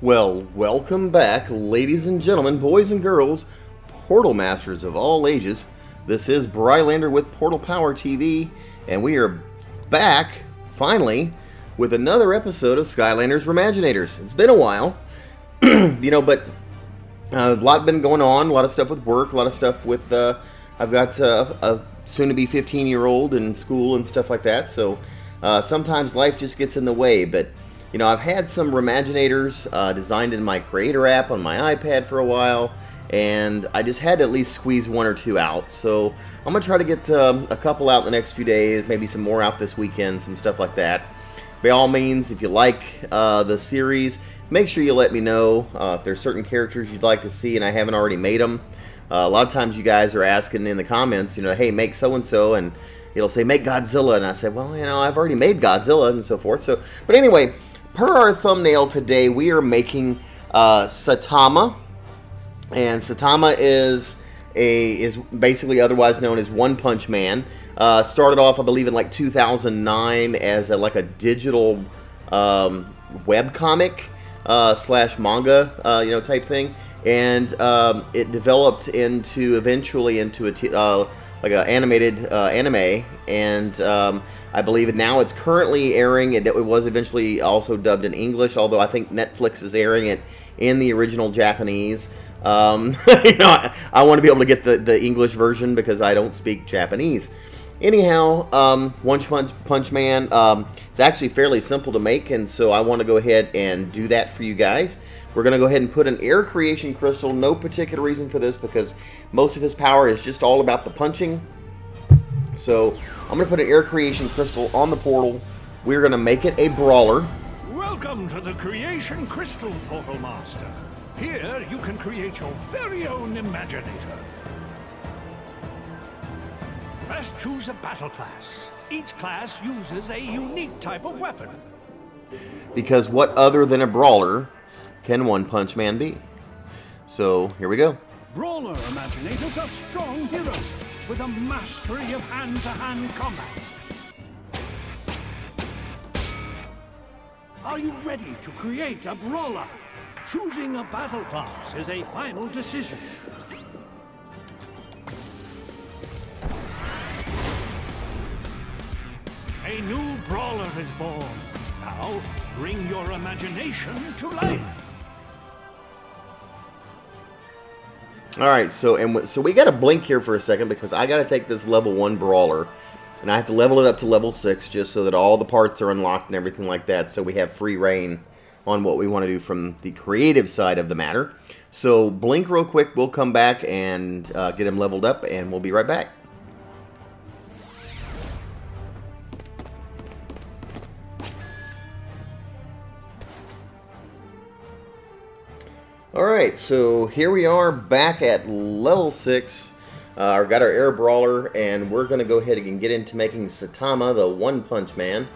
Well, welcome back, ladies and gentlemen, boys and girls, Portal Masters of all ages. This is Brylander with PortalPowerTV, and we are back, finally, with another episode of Skylanders RE-MAGINATors. It's been a while, but a lot been going on, a lot of stuff with work, a lot of stuff with, I've got a soon-to-be 15-year-old in school and stuff like that, so sometimes life just gets in the way, but I've had some RE-MAGINATors designed in my Creator app on my iPad for a while, and I just had to at least squeeze one or two out. So I'm going to try to get a couple out in the next few days, maybe some more out this weekend, some stuff like that. By all means, if you like the series, make sure you let me know if there's certain characters you'd like to see and I haven't already made them. A lot of times you guys are asking in the comments, hey, make so-and-so, and it'll say, make Godzilla, and I said, well, I've already made Godzilla, and so forth. So, but anyway, per our thumbnail today, we are making Saitama, and Saitama is basically otherwise known as One Punch Man. Started off, I believe, in like 2009 as like a digital webcomic slash manga, type thing, and it developed eventually into like an animated anime, and I believe now it's currently airing. It was eventually also dubbed in English, although I think Netflix is airing it in the original Japanese. I want to be able to get the English version because I don't speak Japanese. Anyhow, One Punch Man, it's actually fairly simple to make, and so I want to go ahead and do that for you guys. We're going to go ahead and put an air creation crystal. No particular reason for this because most of his power is just all about the punching. So I'm going to put an air creation crystal on the portal. We're going to make it a brawler. Welcome to the Creation Crystal, Portal Master. Here you can create your very own Imaginator. First, choose a battle class. Each class uses a unique type of weapon. Because what other than a brawler can One Punch Man be? So here we go. Brawler Imaginators are strong heroes with a mastery of hand-to-hand combat. Are you ready to create a brawler? Choosing a battle class is a final decision. A new brawler is born. Now, bring your imagination to life. Alright, so we got to blink here for a second because I got to take this level 1 brawler and I have to level it up to level 6 just so that all the parts are unlocked and everything like that, so we have free reign on what we want to do from the creative side of the matter. So blink real quick, we'll come back and get him leveled up, and we'll be right back. Alright, so here we are back at level 6. Got our air brawler, and we're going to go ahead and get into making Saitama, the One Punch Man.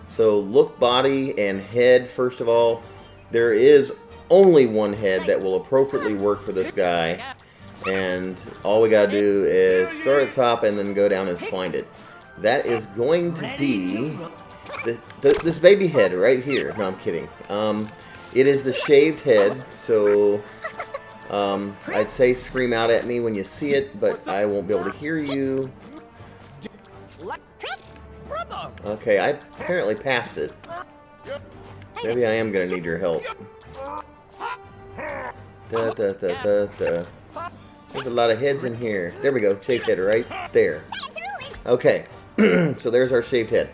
So look, body, and head. First of all, there is only one head that will appropriately work for this guy. And all we got to do is start at the top and then go down and find it. That is going to be this baby head right here. No, I'm kidding. It is the shaved head, so I'd say scream out at me when you see it, but I won't be able to hear you. Okay, I apparently passed it. Maybe I am going to need your help. There's a lot of heads in here. There we go, shaved head right there. Okay, so there's our shaved head.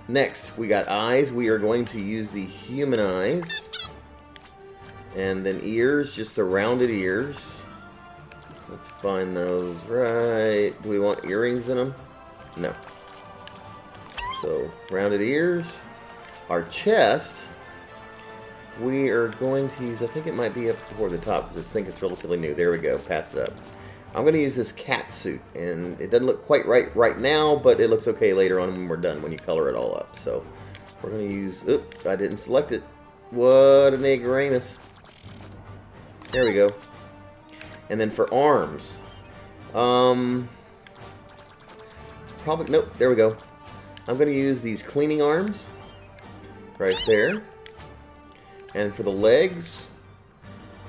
Next, we got eyes. We are going to use the human eyes. And then ears, just the rounded ears. Let's find those right. Do we want earrings in them? No. So, rounded ears. Our chest, we are going to use, I think it might be up toward the top because I think it's relatively new. There we go, pass it up. I'm going to use this cat suit, and it doesn't look quite right now, but it looks okay later on when we're done, when you color it all up. So we're going to use, oops, I didn't select it. What an ignoramus. There we go. And then for arms, probably, nope, there we go. I'm going to use these cleaning arms right there. And for the legs,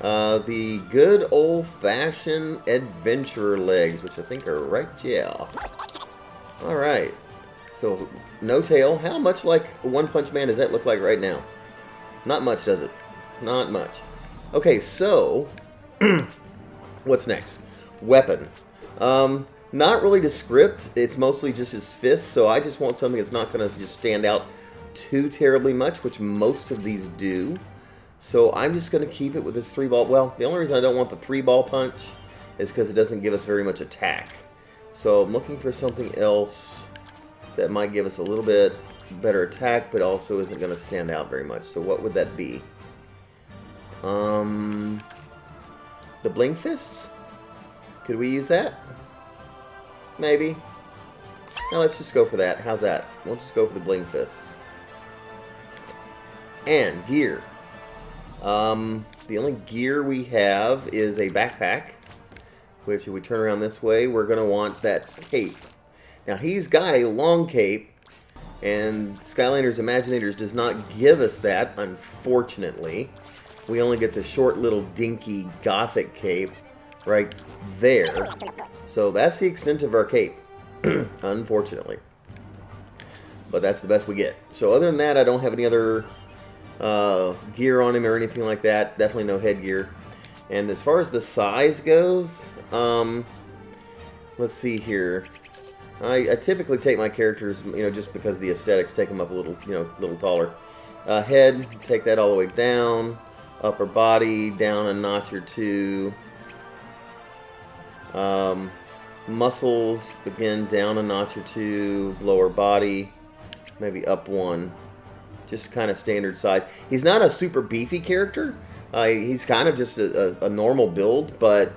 the good old-fashioned adventurer legs, which I think are right, yeah. Alright, so no tail. How much like One Punch Man does that look like right now? Not much, does it? Not much. Okay, so, what's next? Weapon. Not really the script, it's mostly just his fist, so I just want something that's not going to just stand out too terribly much, which most of these do. So I'm just going to keep it with this 3-ball. Well, the only reason I don't want the 3-ball punch is because it doesn't give us very much attack. So I'm looking for something else that might give us a little bit better attack, but also isn't going to stand out very much. So what would that be? The Bling Fists? Could we use that? Maybe. Now let's just go for that. How's that? We'll just go for the Bling Fists. And gear. The only gear we have is a backpack, which if we turn around this way, we're going to want that cape. Now he's got a long cape, and Skylanders Imaginators does not give us that, unfortunately. We only get the short little dinky gothic cape right there. So that's the extent of our cape, unfortunately. But that's the best we get. So other than that, I don't have any other gear on him or anything like that. Definitely no headgear. And as far as the size goes, let's see here. I typically take my characters, you know, just because of the aesthetics, take them up a little, you know, a little taller. Head, take that all the way down. Upper body, down a notch or two. Muscles, again, down a notch or two. Lower body, maybe up one. Just kind of standard size. He's not a super beefy character. He's kind of just a normal build, but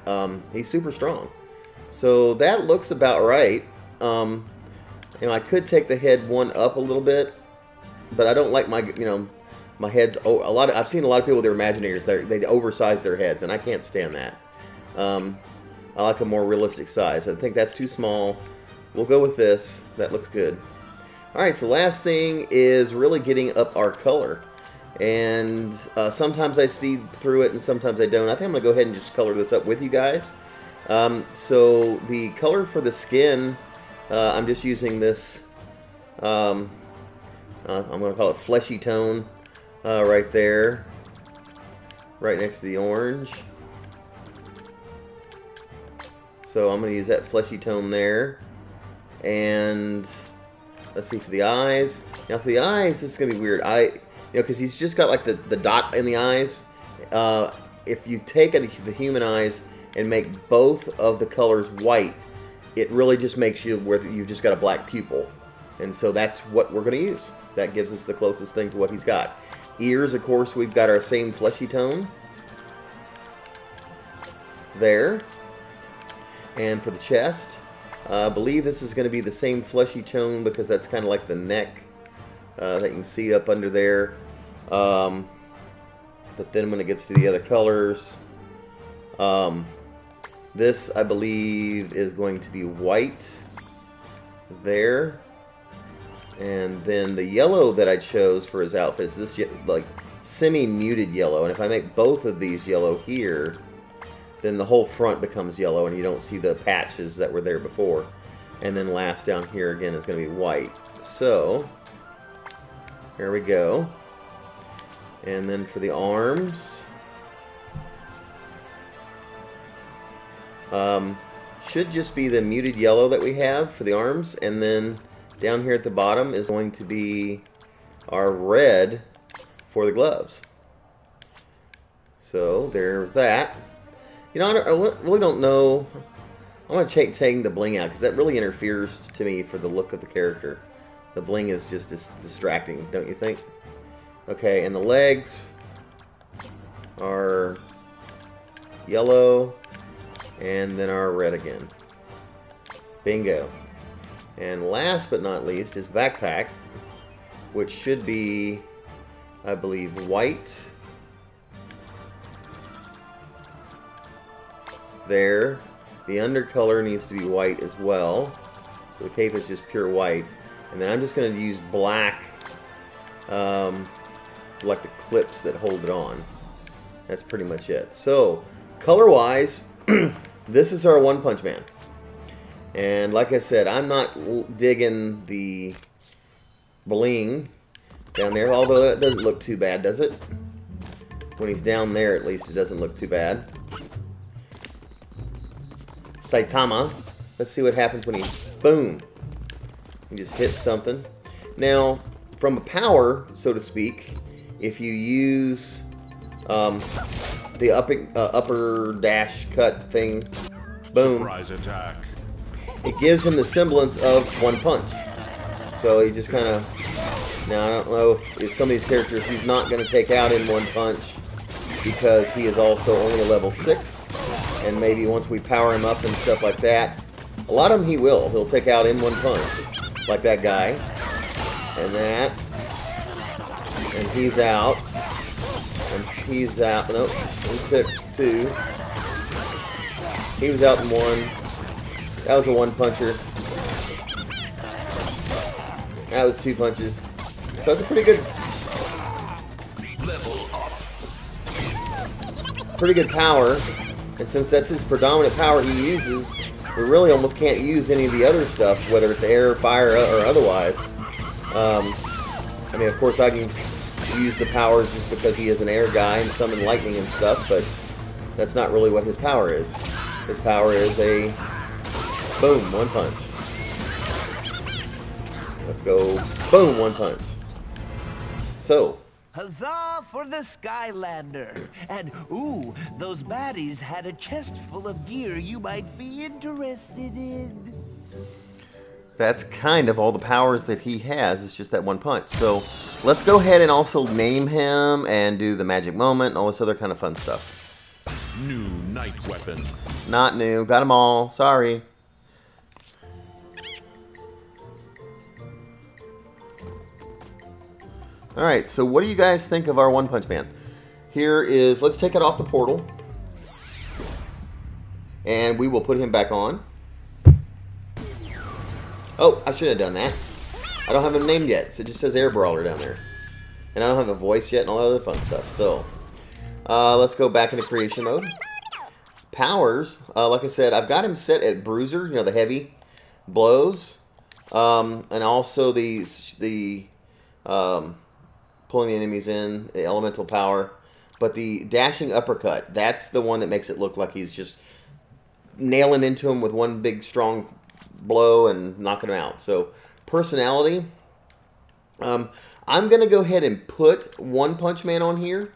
he's super strong. So that looks about right. You know, I could take the head one up a little bit, but I don't like my, you know, my heads. Oh, I've seen a lot of people with their Imaginators. They oversize their heads, and I can't stand that. I like a more realistic size. I think that's too small. We'll go with this. That looks good. Alright, so last thing is really getting up our color. And sometimes I speed through it and sometimes I don't. I think I'm going to go ahead and just color this up with you guys. So the color for the skin, I'm just using this, I'm going to call it fleshy tone right there. Right next to the orange. So I'm going to use that fleshy tone there. And let's see for the eyes. Now for the eyes, this is going to be weird. You know, because he's just got like the dot in the eyes. If you take the human eyes and make both of the colors white, it really just makes you where you've just got a black pupil. And so that's what we're going to use. That gives us the closest thing to what he's got. Ears, of course, we've got our same fleshy tone. There. And for the chest, I believe this is going to be the same fleshy tone because that's kind of like the neck that you can see up under there. But then when it gets to the other colors, this I believe is going to be white there. And then the yellow that I chose for his outfit is this like semi-muted yellow. And if I make both of these yellow here, then the whole front becomes yellow and you don't see the patches that were there before. And then last down here again is going to be white. So, here we go. And then for the arms, should just be the muted yellow that we have for the arms. And then down here at the bottom is going to be our red for the gloves. So, there's that. You know, I really don't know. I'm going to take the bling out because that really interferes to me for the look of the character. The bling is just distracting, don't you think? Okay, and the legs are yellow and then our red again. Bingo. And last but not least is the backpack, which should be, I believe, white. There. The undercolor needs to be white as well. So the cape is just pure white. And then I'm just going to use black like the clips that hold it on. That's pretty much it. So, color-wise, this is our One Punch Man. And like I said, I'm not digging the bling down there, although that doesn't look too bad, does it? When he's down there, at least, it doesn't look too bad. Saitama. Let's see what happens when he, boom, he just hits something. Now, from a power, so to speak, if you use the upper dash cut thing, boom, Surprise attack. it gives him the semblance of One Punch. So he just kind of, now I don't know if some of these characters he's not going to take out in One Punch because he is also only a level 6, and maybe once we power him up and stuff like that, a lot of them he will. He'll take out in One Punch, like that guy, and that, and he's out, and he's out. Nope, he took 2. He was out in 1. That was a 1 puncher. That was 2 punches. So that's a pretty good power. And since that's his predominant power he uses, we really almost can't use any of the other stuff, whether it's air, fire, or otherwise. I mean, of course, I can use the powers just because he is an air guy and summon lightning and stuff, but that's not really what his power is. His power is a boom, 1 punch. Let's go, boom, 1 punch. So, huzzah for the Skylander! And ooh, those baddies had a chest full of gear you might be interested in. that's kind of all the powers that he has. It's just that 1 punch. So, let's go ahead and also name him and do the magic moment and all this other kind of fun stuff. New night weapon. Not new. Got them all. Sorry. Alright, so what do you guys think of our One Punch Man? Here is, let's take it off the portal. And we will put him back on. Oh, I should have done that. I don't have him named yet, so it just says Air Brawler down there. And I don't have a voice yet and all that other fun stuff. So, let's go back into creation mode. Powers, like I said, I've got him set at Bruiser, you know, the heavy blows. And also the pulling the enemies in, the elemental power. But the dashing uppercut, that's the one that makes it look like he's just nailing into him with one big strong blow and knocking him out. So, personality, I'm going to go ahead and put One Punch Man on here.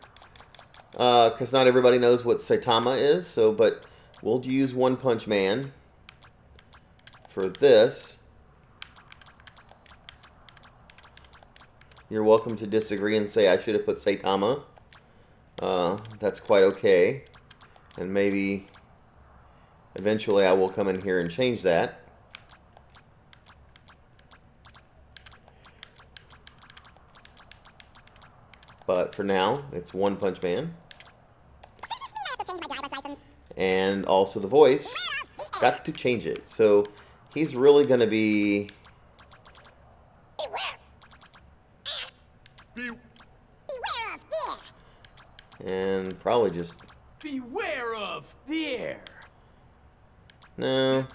Because not everybody knows what Saitama is. So, but we'll use One Punch Man for this. You're welcome to disagree and say I should have put Saitama. That's quite okay. And maybe eventually I will come in here and change that. But for now, it's One Punch Man. And also the voice. Got to change it. So he's really going to be... And probably just... Beware of the air. No.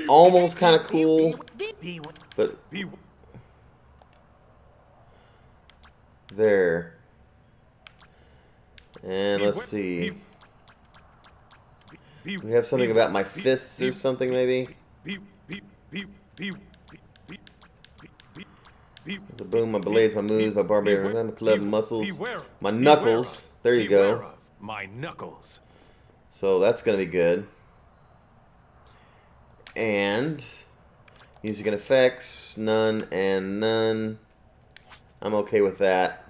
Almost kind of cool. But... There. And let's see. We have something about my fists or something, maybe? The boom, my blades, my moves, my barbarian, my club muscles, my knuckles. There you go. My knuckles. So that's going to be good. And music and effects, none and none. I'm okay with that.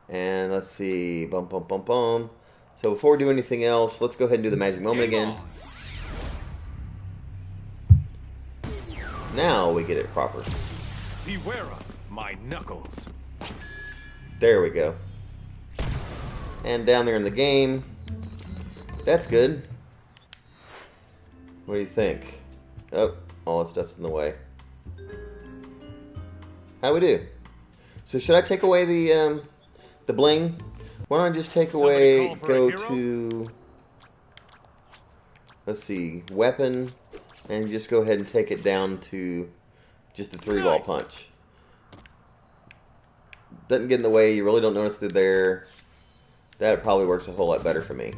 And let's see. Bum, bum, bum, bum. So before we do anything else, let's go ahead and do the magic moment again. Now we get it proper. Beware of my knuckles. There we go. And down there in the game. That's good. What do you think? Oh, all that stuff's in the way. How we do? So should I take away the bling? Why don't I just take away, go to, let's see, weapon, and just go ahead and take it down to just the 3-ball punch. Doesn't get in the way, you really don't notice they're there. That probably works a whole lot better for me.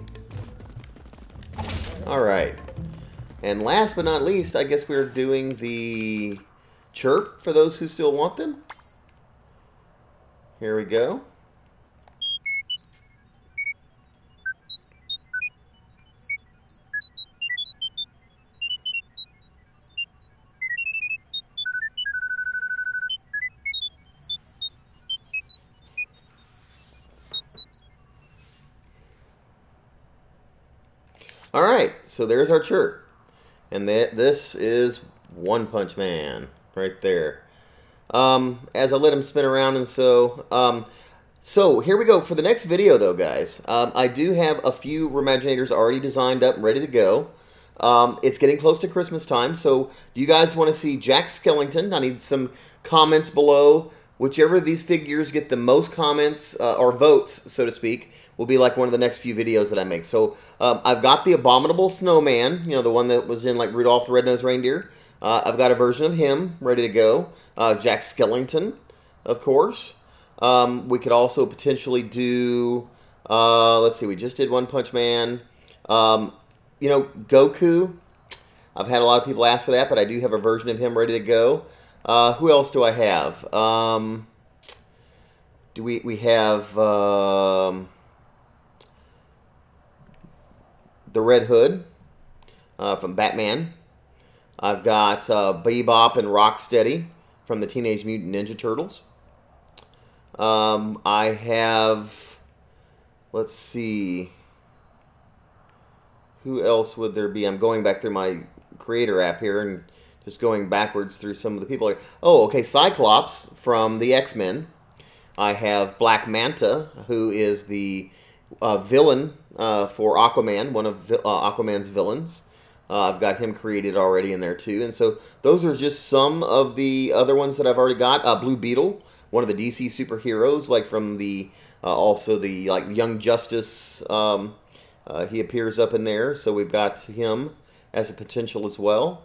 Alright. And last but not least, I guess we're doing the chirp for those who still want them. Here we go. Alright, so there's our chirp. And this is One Punch Man right there. As I let him spin around, and so here we go for the next video though, guys. I do have a few Imaginators already designed up and ready to go. It's getting close to Christmas time, so do you guys want to see Jack Skellington? I need some comments below. Whichever of these figures get the most comments or votes, so to speak, will be like one of the next few videos that I make. So I've got the Abominable Snowman, you know, the one that was in like Rudolph the Red-Nosed Reindeer. I've got a version of him ready to go. Jack Skellington, of course. We could also potentially do, let's see, we just did One Punch Man. You know, Goku. I've had a lot of people ask for that, but I do have a version of him ready to go. Who else do I have? We have the Red Hood from Batman. I've got Bebop and Rocksteady from the Teenage Mutant Ninja Turtles. I have, let's see, who else would there be? I'm going back through my creator app here and just going backwards through some of the people. Oh, okay, Cyclops from the X-Men. I have Black Manta, who is the villain for Aquaman, one of Aquaman's villains. I've got him created already in there too. And so those are just some of the other ones that I've already got. Blue Beetle, one of the DC superheroes, like from the, also the like Young Justice, he appears up in there. So we've got him as a potential as well.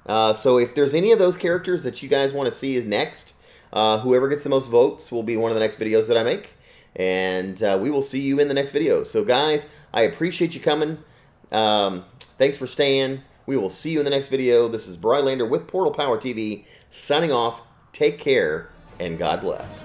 So if there's any of those characters that you guys want to see is next, whoever gets the most votes will be one of the next videos that I make. And we will see you in the next video. So guys, I appreciate you coming. Thanks for staying. We will see you in the next video. This is Brylander with PortalPowerTV signing off. Take care and God bless.